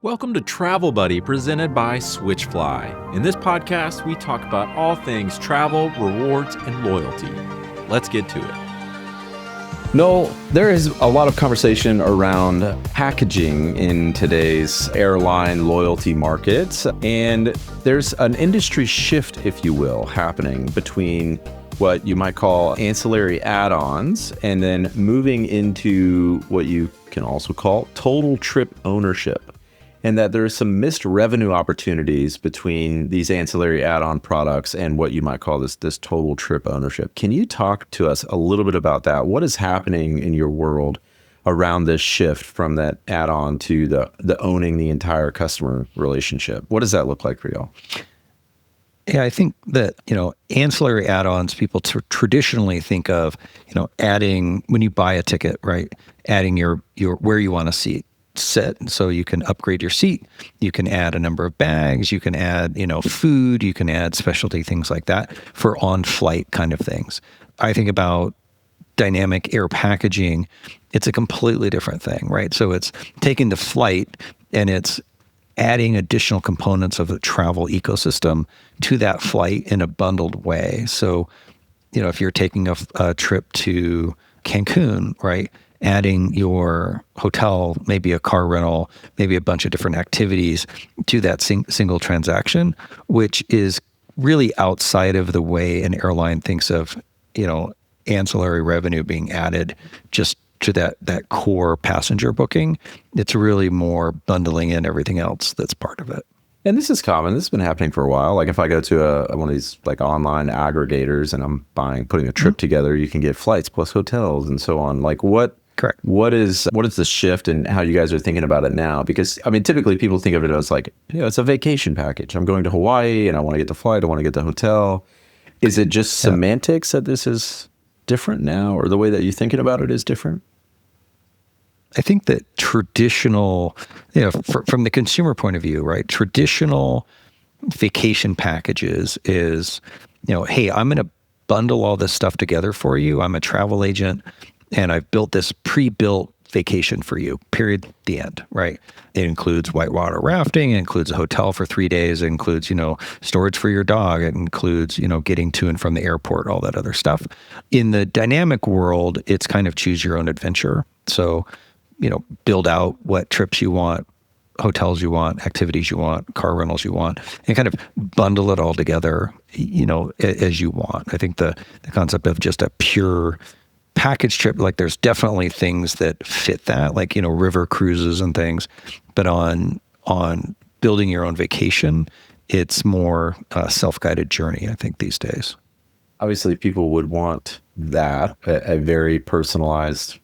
Welcome to Travel Buddy, presented by Switchfly. In this podcast, we talk about all things travel, rewards, and loyalty. Let's get to it. Noel, there is a lot of conversation around packaging in today's airline loyalty markets, and there's an industry shift, if you will, happening between what you might call ancillary add-ons and then moving into what you can also call total trip ownership. And that there are some missed revenue opportunities between these ancillary add-on products and what you might call this total trip ownership. Can you talk to us a little bit about that? What is happening in your world around this shift from that add-on to the owning the entire customer relationship? What does that look like for y'all? Yeah, I think that, ancillary add-ons, people traditionally think of, adding, when you buy a ticket, right, adding your where you want to sit. So you can upgrade your seat, you can add a number of bags, you can add, food, you can add specialty things like that for on-flight kind of things. I think about dynamic air packaging, it's a completely different thing, right? So it's taking the flight and it's adding additional components of the travel ecosystem to that flight in a bundled way. So, if you're taking a trip to Cancun, right? Adding your hotel, maybe a car rental, maybe a bunch of different activities to that single transaction, which is really outside of the way an airline thinks of, ancillary revenue being added just to that core passenger booking. It's really more bundling in everything else that's part of it. And this is common. This has been happening for a while. Like if I go to one of these like online aggregators and I'm putting a trip together, you can get flights plus hotels and so on. Like Correct. What is the shift and how you guys are thinking about it now? Because typically people think of it as like, it's a vacation package. I'm going to Hawaii and I want to get the flight. I want to get the hotel. Is it just semantics that this is different now, or the way that you're thinking about it is different? I think that traditional, from the consumer point of view, right? Traditional vacation packages is, hey, I'm going to bundle all this stuff together for you. I'm a travel agent and I've built this pre-built vacation for you, period, the end, right? It includes whitewater rafting, it includes a hotel for 3 days, it includes, storage for your dog, it includes, getting to and from the airport, all that other stuff. In the dynamic world, it's kind of choose your own adventure. So, build out what trips you want, hotels you want, activities you want, car rentals you want, and kind of bundle it all together, as you want. I think the concept of just a pure package trip, like there's definitely things that fit that, like, river cruises and things, but on building your own vacation, it's more a self-guided journey, I think, these days. Obviously, people would want that, a very personalized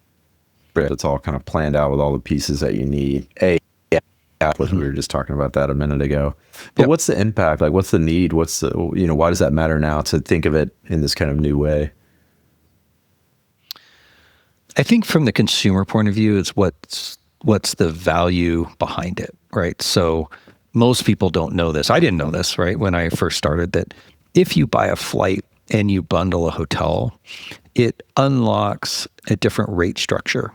trip that's all kind of planned out with all the pieces that you need. We were just talking about that a minute ago. But what's the impact? Like, what's the need? What's the, why does that matter now to think of it in this kind of new way? I think from the consumer point of view, it's what's the value behind it, right? So most people don't know this. I didn't know this, right, when I first started, that if you buy a flight and you bundle a hotel, it unlocks a different rate structure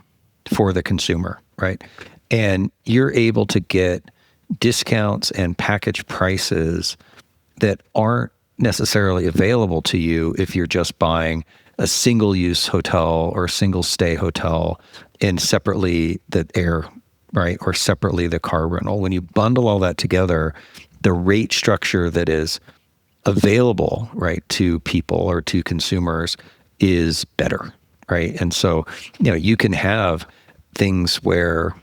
for the consumer, right? And you're able to get discounts and package prices that aren't necessarily available to you if you're just buying a single-use hotel or a single-stay hotel and separately the air, right, or separately the car rental. When you bundle all that together, the rate structure that is available, right, to people or to consumers is better, right? And so, you can have things where,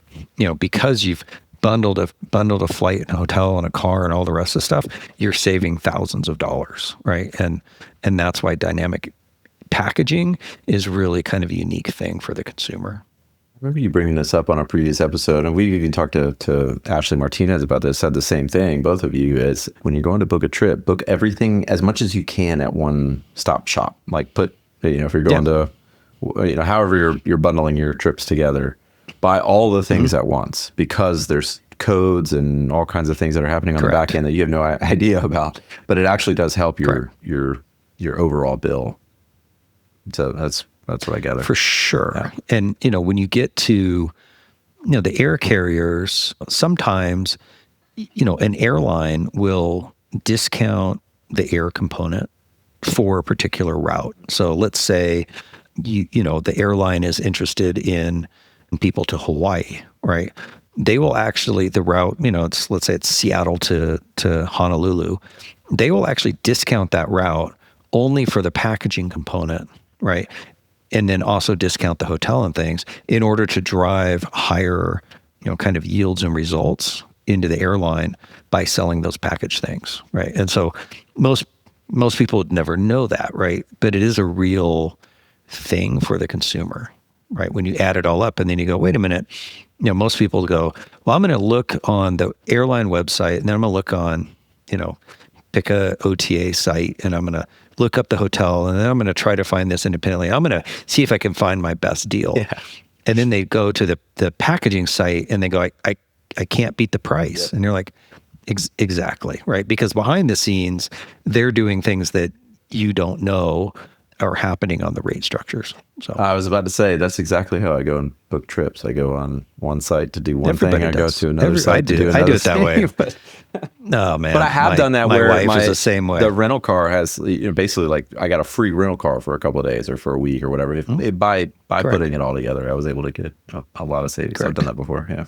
because you've bundled a flight and a hotel and a car and all the rest of the stuff, you're saving thousands of dollars, right? And that's why dynamic packaging is really kind of a unique thing for the consumer. I remember you bringing this up on a previous episode, and we even talked to Ashley Martinez about this, said the same thing, both of you, is when you're going to book a trip, book everything as much as you can at one stop shop. Like if you're going to, however you're bundling your trips together, buy all the things at once, because there's codes and all kinds of things that are happening on the back end that you have no idea about, but it actually does help your overall bill. So that's what I gather. For sure. Yeah. And, when you get to the air carriers, sometimes, an airline will discount the air component for a particular route. So let's say, the airline is interested in people to Hawaii, right? They will actually, the route, let's say it's Seattle to Honolulu. They will actually discount that route only for the packaging component, right? And then also discount the hotel and things in order to drive higher, kind of yields and results into the airline by selling those package things, right? And so most people would never know that, right? But it is a real thing for the consumer, right? When you add it all up and then you go, wait a minute, most people go, well, I'm going to look on the airline website and then I'm going to look on, pick a OTA site and I'm going to look up the hotel and then I'm going to try to find this independently. I'm going to see if I can find my best deal. Yeah. And then they go to the packaging site and they go, I can't beat the price. Yep. And you're like, exactly, right? Because behind the scenes, they're doing things that you don't know are happening on the rate structures. So I was about to say, that's exactly how I go and book trips. I go on one site to do one thing. I go to another site to do another. I do it that way. But, no, man. But I have done that my where wife is the same way. The rental car has, basically like I got a free rental car for a couple of days or for a week or whatever. By putting it all together, I was able to get a lot of savings. Correct. I've done that before. Yeah.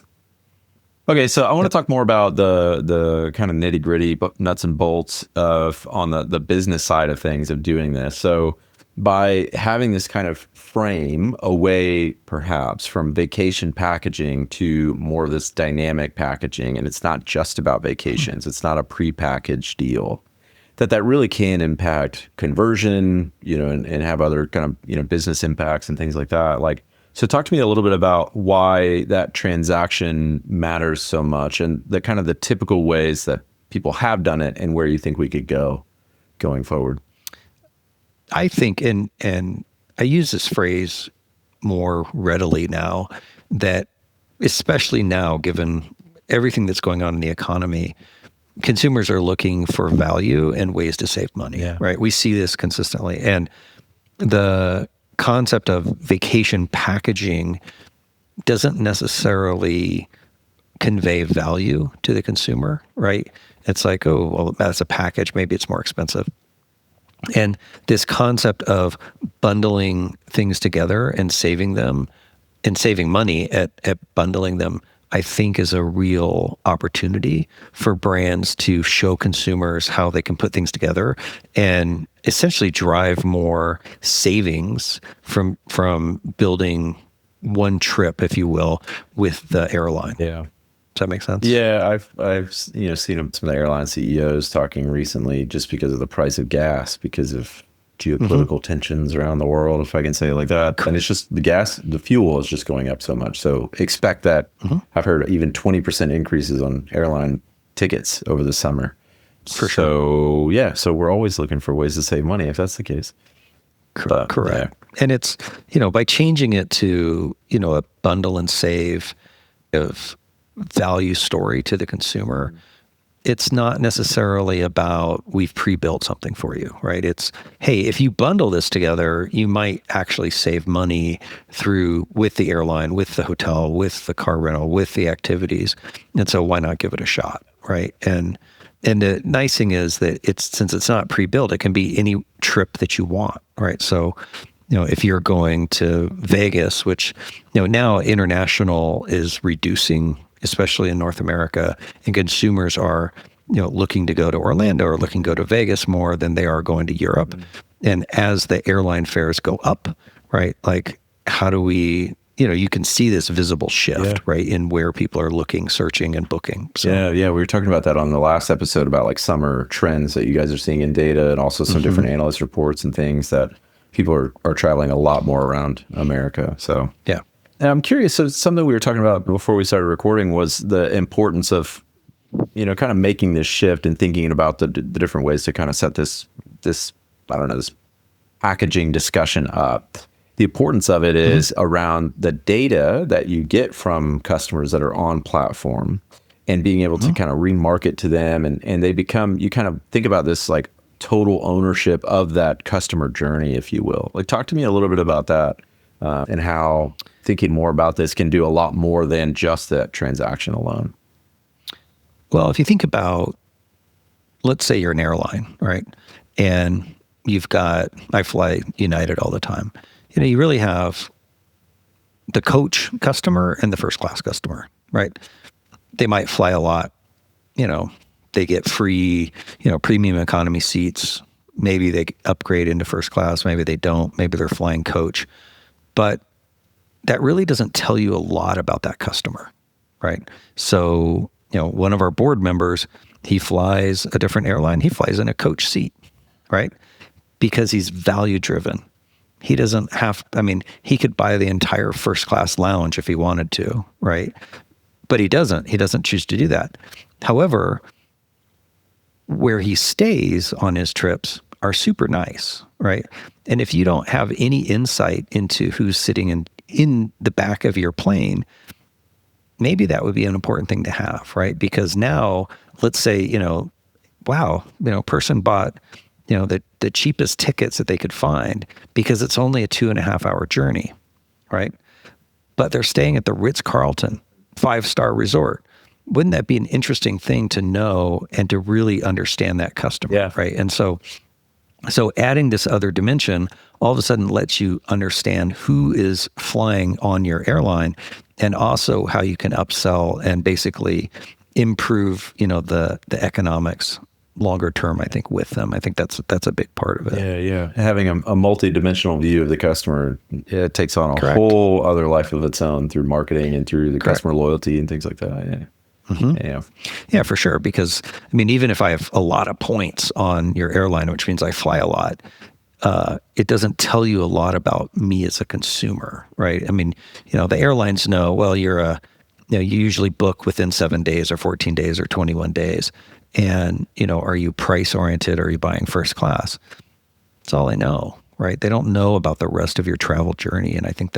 Okay, so I want to talk more about the kind of nitty gritty nuts and bolts of on the business side of things of doing this. So by having this kind of frame away perhaps from vacation packaging to more of this dynamic packaging, and it's not just about vacations, it's not a prepackaged deal, that really can impact conversion, and have other kind of, business impacts and things like that. So talk to me a little bit about why that transaction matters so much and the kind of the typical ways that people have done it and where you think we could go going forward. I think, and I use this phrase more readily now, that especially now, given everything that's going on in the economy, consumers are looking for value and ways to save money, right? We see this consistently. And the concept of vacation packaging doesn't necessarily convey value to the consumer, right? It's like, oh, well, that's a package. Maybe it's more expensive. And this concept of bundling things together and saving them and saving money at bundling them, I think is a real opportunity for brands to show consumers how they can put things together and essentially drive more savings from building one trip, if you will, with the airline. Yeah. Does that make sense? Yeah, I've seen some of the airline CEOs talking recently just because of the price of gas, because of geopolitical tensions around the world, if I can say it like that. And it's just the fuel is just going up so much. So expect that. I've heard even 20% increases on airline tickets over the summer. For sure. So we're always looking for ways to save money if that's the case. Correct. Yeah. And it's, by changing it to, a bundle and save of value story to the consumer, it's not necessarily about we've pre-built something for you, right? It's, hey, if you bundle this together, you might actually save money with the airline, with the hotel, with the car rental, with the activities. And so why not give it a shot, right? And the nice thing is that since it's not pre-built, it can be any trip that you want, right? So, if you're going to Vegas, which, now international is reducing, especially in North America, and consumers are, looking to go to Orlando or looking to go to Vegas more than they are going to Europe. And as the airline fares go up, right, like how do we, you can see this visible shift, right, in where people are looking, searching, and booking. So, yeah, we were talking about that on the last episode about like summer trends that you guys are seeing in data, and also some different analyst reports and things that people are traveling a lot more around America. So yeah. And I'm curious, so something we were talking about before we started recording was the importance of, kind of making this shift and thinking about the different ways to kind of set this packaging discussion up. The importance of it is around the data that you get from customers that are on platform and being able to kind of remarket to them, and they become, you kind of think about this like total ownership of that customer journey, if you will. Like, talk to me a little bit about that and how thinking more about this can do a lot more than just that transaction alone. Well, if you think about, let's say you're an airline, right? And I fly United all the time. You really have the coach customer and the first class customer, right? They might fly a lot, they get free, premium economy seats. Maybe they upgrade into first class. Maybe they don't. Maybe they're flying coach. But that really doesn't tell you a lot about that customer, right? So, one of our board members, he flies a different airline. He flies in a coach seat, right? Because he's value driven. He doesn't he could buy the entire first class lounge if he wanted to, right? But he doesn't choose to do that. However, where he stays on his trips are super nice, right? And if you don't have any insight into who's sitting in the back of your plane, maybe that would be an important thing to have, right? Because now, let's say, person bought, the cheapest tickets that they could find because it's only a 2.5 hour journey, right? But they're staying at the Ritz-Carlton 5-star resort. Wouldn't that be an interesting thing to know and to really understand that customer, right? And so adding this other dimension all of a sudden lets you understand who is flying on your airline and also how you can upsell and basically improve, the economics longer term, I think, with them. I think that's a big part of it. Yeah. Having a multi-dimensional view of the customer, it takes on a Correct. whole other life of its own through marketing and through the Correct. customer loyalty and things like that. Yeah. Mm-hmm. Yeah, for sure. Because even if I have a lot of points on your airline, which means I fly a lot, it doesn't tell you a lot about me as a consumer, right? The airlines know, well, you usually book within 7 days or 14 days or 21 days. And, are you price oriented or are you buying first class? That's all they know, right? They don't know about the rest of your travel journey. And I think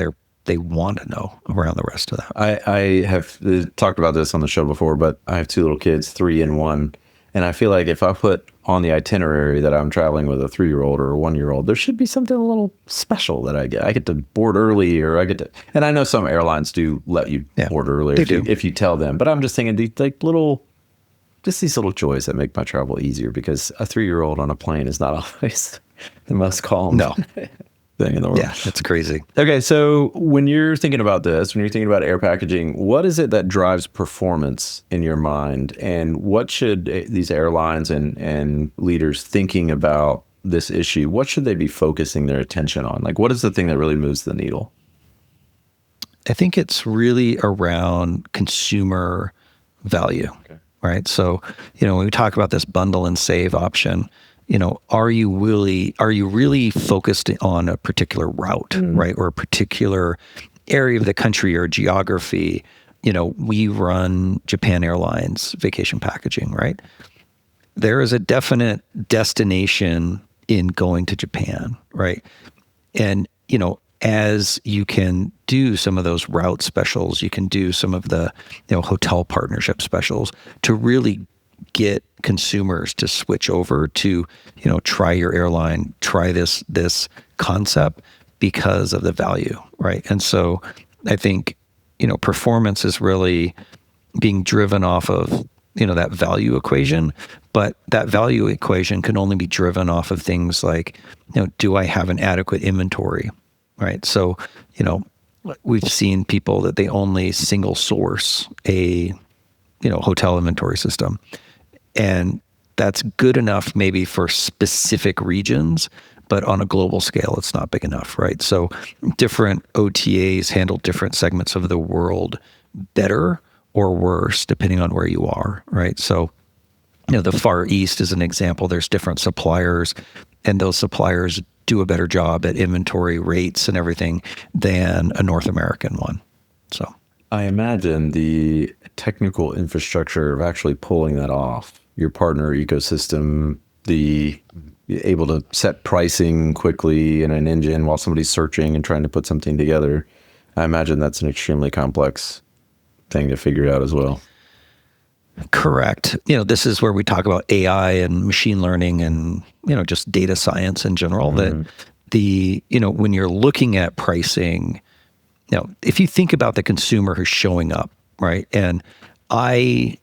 they want to know around the rest of that. I have talked about this on the show before, but I have 2 little kids, 3 and 1. And I feel like if I put on the itinerary that I'm traveling with a 3-year-old or a 1-year-old, there should be something a little special that I get. I get to board early, or and I know some airlines do let you board early if you tell them. But I'm just thinking these little joys that make my travel easier, because a 3-year-old on a plane is not always the most calm. No. Thing in the world. Yeah, that's crazy. Okay, so when you're thinking about air packaging, what is it that drives performance in your mind? And what should these airlines and leaders thinking about this issue, what should they be focusing their attention on? Like, what is the thing that really moves the needle? I think it's really around consumer value, right? So, when we talk about this bundle and save option, are you really focused on a particular route, right? Or a particular area of the country or geography? We run Japan Airlines vacation packaging, right? There is a definite destination in going to Japan, right? And, as you can do some of those route specials, you can do some of the, hotel partnership specials to really get consumers to switch over to, try your airline, try this concept because of the value, right? And so I think, performance is really being driven off of, that value equation, but that value equation can only be driven off of things like, do I have an adequate inventory, right? So, we've seen people that they only single source a, hotel inventory system. And that's good enough maybe for specific regions, but on a global scale, it's not big enough, right? So different OTAs handle different segments of the world better or worse, depending on where you are, right? So, the Far East is an example. There's different suppliers, and those suppliers do a better job at inventory rates and everything than a North American one. So I imagine the technical infrastructure of actually pulling that off, your partner ecosystem, the able to set pricing quickly in an engine while somebody's searching and trying to put something together. I imagine that's an extremely complex thing to figure out as well. Correct. This is where we talk about AI and machine learning and, just data science in general, that when you're looking at pricing, if you think about the consumer who's showing up, right? And the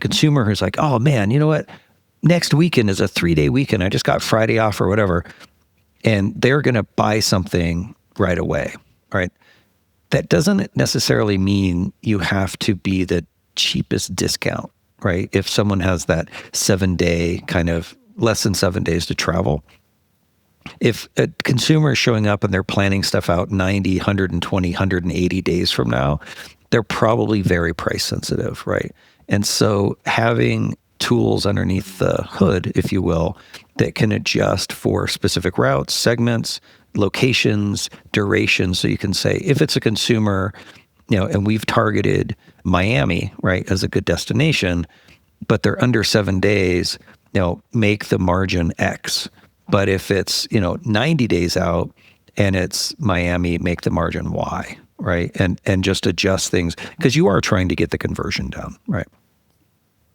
consumer who's like, oh man, you know what? Next weekend is a 3-day weekend. I just got Friday off or whatever. And they're going to buy something right away, right? That doesn't necessarily mean you have to be the cheapest discount, right? If someone has that 7-day kind of less than 7 days to travel, if a consumer is showing up and they're planning stuff out 90, 120, 180 days from now, they're probably very price sensitive, right? And so having tools underneath the hood, if you will, that can adjust for specific routes, segments, locations, duration. So you can say, if it's a consumer, and we've targeted Miami, right, as a good destination, but they're under 7 days, make the margin X. But if it's, 90 days out and it's Miami, make the margin Y, right? And just adjust things because you are trying to get the conversion down, right?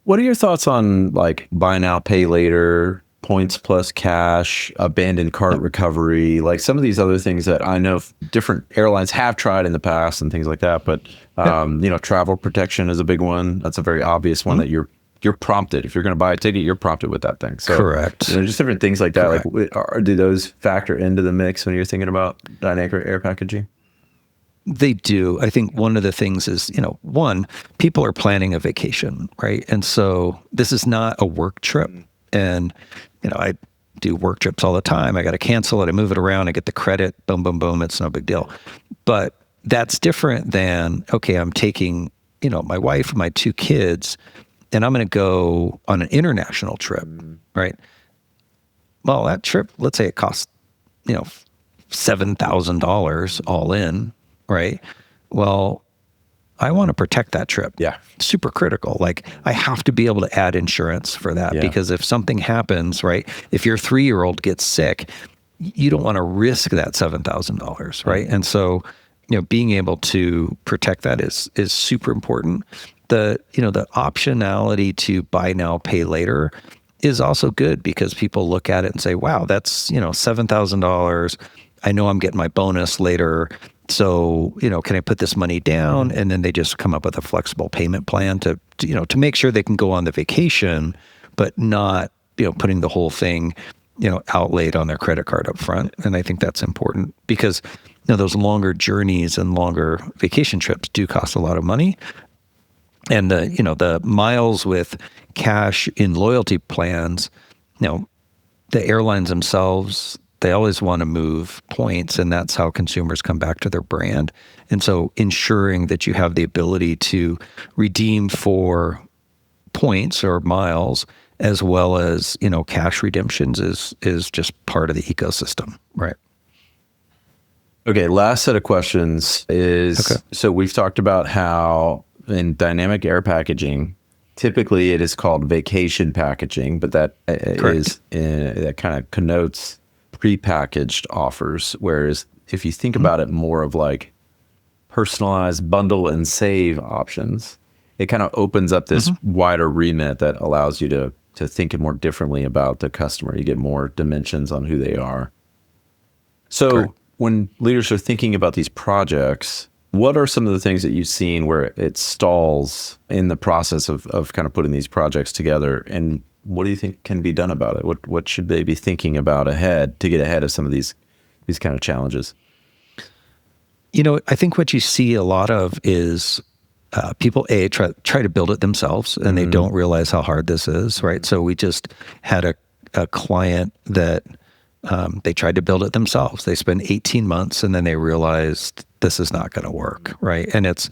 What are your thoughts on like buy now, pay later, points plus cash, abandoned cart recovery, like some of these other things that I know different airlines have tried in the past and things like that. But, travel protection is a big one. That's a very obvious one that you're prompted. If you're going to buy a ticket, you're prompted with that thing. So, correct. Just different things like that. Correct. Like, do those factor into the mix when you're thinking about dynamic air packaging? They do. I think one of the things is, one, people are planning a vacation, right? And so this is not a work trip. And, I do work trips all the time. I got to cancel it. I move it around. I get the credit. Boom, boom, boom. It's no big deal. But that's different than, okay, I'm taking, my wife and my 2 kids, and I'm going to go on an international trip, right? Well, that trip, let's say it costs, $7,000 all in, right? Well, I want to protect that trip. Yeah. Super critical. Like I have to be able to add insurance for that because if something happens, right? If your 3-year-old gets sick, you don't want to risk that $7,000, right? And so, being able to protect that is super important. The optionality to buy now, pay later is also good because people look at it and say, wow, that's, $7,000. I know I'm getting my bonus later. So, can I put this money down? And then they just come up with a flexible payment plan to make sure they can go on the vacation, but not, putting the whole thing, outlaid on their credit card up front. And I think that's important because, those longer journeys and longer vacation trips do cost a lot of money. And the miles with cash in loyalty plans, the airlines themselves, they always want to move points, and that's how consumers come back to their brand. And so ensuring that you have the ability to redeem for points or miles as well as, cash redemptions is just part of the ecosystem, right? Okay, last set of questions is, so we've talked about how in dynamic air packaging, typically it is called vacation packaging, but that that kind of connotes prepackaged offers. Whereas if you think about it more of like personalized bundle and save options, it kind of opens up this wider remit that allows you to think more differently about the customer. You get more dimensions on who they are. So when leaders are thinking about these projects, what are some of the things that you've seen where it stalls in the process of kind of putting these projects together? And what do you think can be done about it? What should they be thinking about ahead to get ahead of some of these kind of challenges? I think what you see a lot of is people try to build it themselves, and they don't realize how hard this is, right? So we just had a client that they tried to build it themselves. They spent 18 months, and then they realized this is not going to work, right? And it's,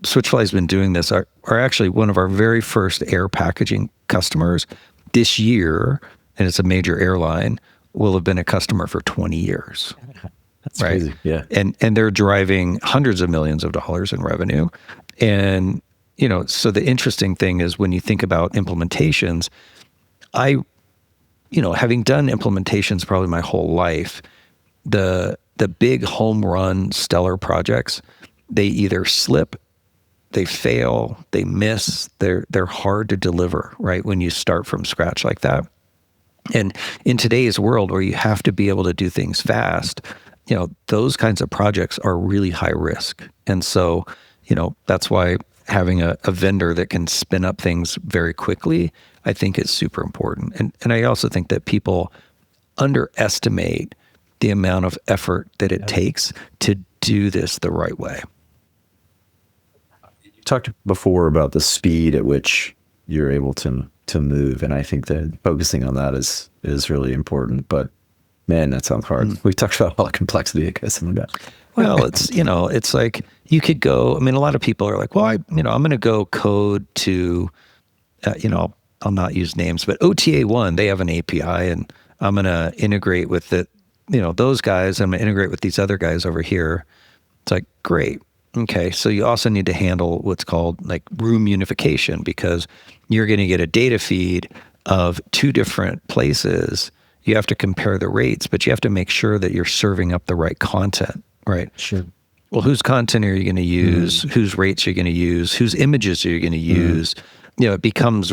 Switchfly's been doing this. Are actually one of our very first air packaging customers this year, and it's a major airline, will have been a customer for 20 years. That's crazy. Yeah. And they're driving hundreds of millions of dollars in revenue. And, so the interesting thing is when you think about implementations, having done implementations probably my whole life, the big home run stellar projects, they either slip, they fail, they miss, they're hard to deliver, right? When you start from scratch like that. And in today's world where you have to be able to do things fast, those kinds of projects are really high risk. And so, that's why having a vendor that can spin up things very quickly, I think is super important. And I also think that people underestimate the amount of effort that it takes to do this the right way. You talked before about the speed at which you're able to move, and I think that focusing on that is really important. But man, that sounds hard. We talked about all the complexity, I guess. Well, it's like you could go. I mean, a lot of people are like, well, I'm going to go code to, I'll not use names, but OTA1, they have an API, and I'm going to integrate with it. Those guys. I'm going to integrate with these other guys over here. It's like, great. Okay. So you also need to handle what's called like room unification, because you're going to get a data feed of two different places. You have to compare the rates, but you have to make sure that you're serving up the right content, right? Sure. Well, whose content are you going to use? Whose rates are you going to use? Whose images are you going to use? It becomes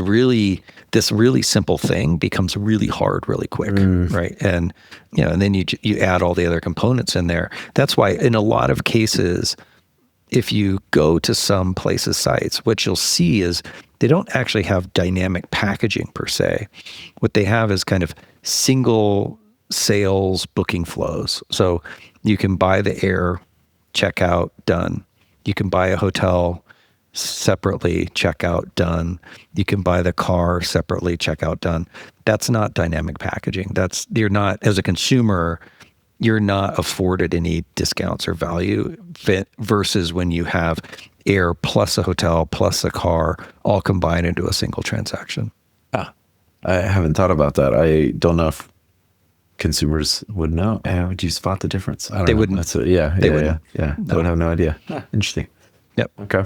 this really simple thing becomes really hard really quick, right? And, and then you add all the other components in there. That's why in a lot of cases, if you go to some places' sites, what you'll see is they don't actually have dynamic packaging per se. What they have is kind of single sales booking flows. So you can buy the air, check out, done. You can buy a hotel separately, check out, done. You can buy the car separately, check out, done. That's not dynamic packaging. You're not, as a consumer, you're not afforded any discounts or value versus when you have air plus a hotel plus a car all combined into a single transaction. I haven't thought about that. I don't know if consumers would know. Would you spot the difference? I don't know. Wouldn't. They wouldn't. Yeah. They would have no idea. Interesting. Yep. Okay.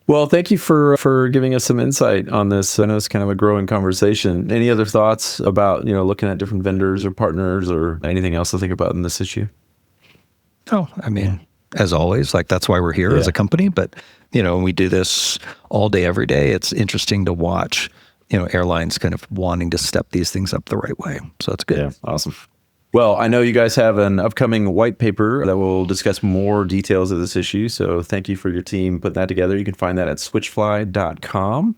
Well, thank you for giving us some insight on this. I know it's kind of a growing conversation. Any other thoughts about, looking at different vendors or partners or anything else to think about in this issue? Oh, I mean, as always, that's why we're here as a company. But, when we do this all day, every day, it's interesting to watch, airlines kind of wanting to step these things up the right way. So it's good. Yeah, awesome. Well, I know you guys have an upcoming white paper that will discuss more details of this issue. So thank you for your team putting that together. You can find that at switchfly.com.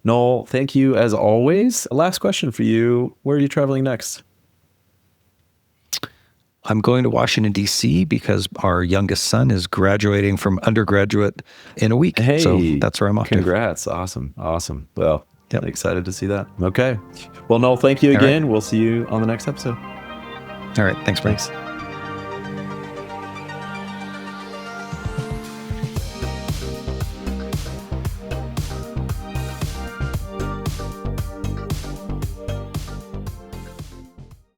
Nowell, thank you as always. Last question for you. Where are you traveling next? I'm going to Washington, D.C. because our youngest son is graduating from undergraduate in a week. Hey, so that's where I'm off congrats. to. Awesome. Well, excited to see that. Okay. Well, Nowell, thank you again. Right. We'll see you on the next episode. All right. Thanks, Brent.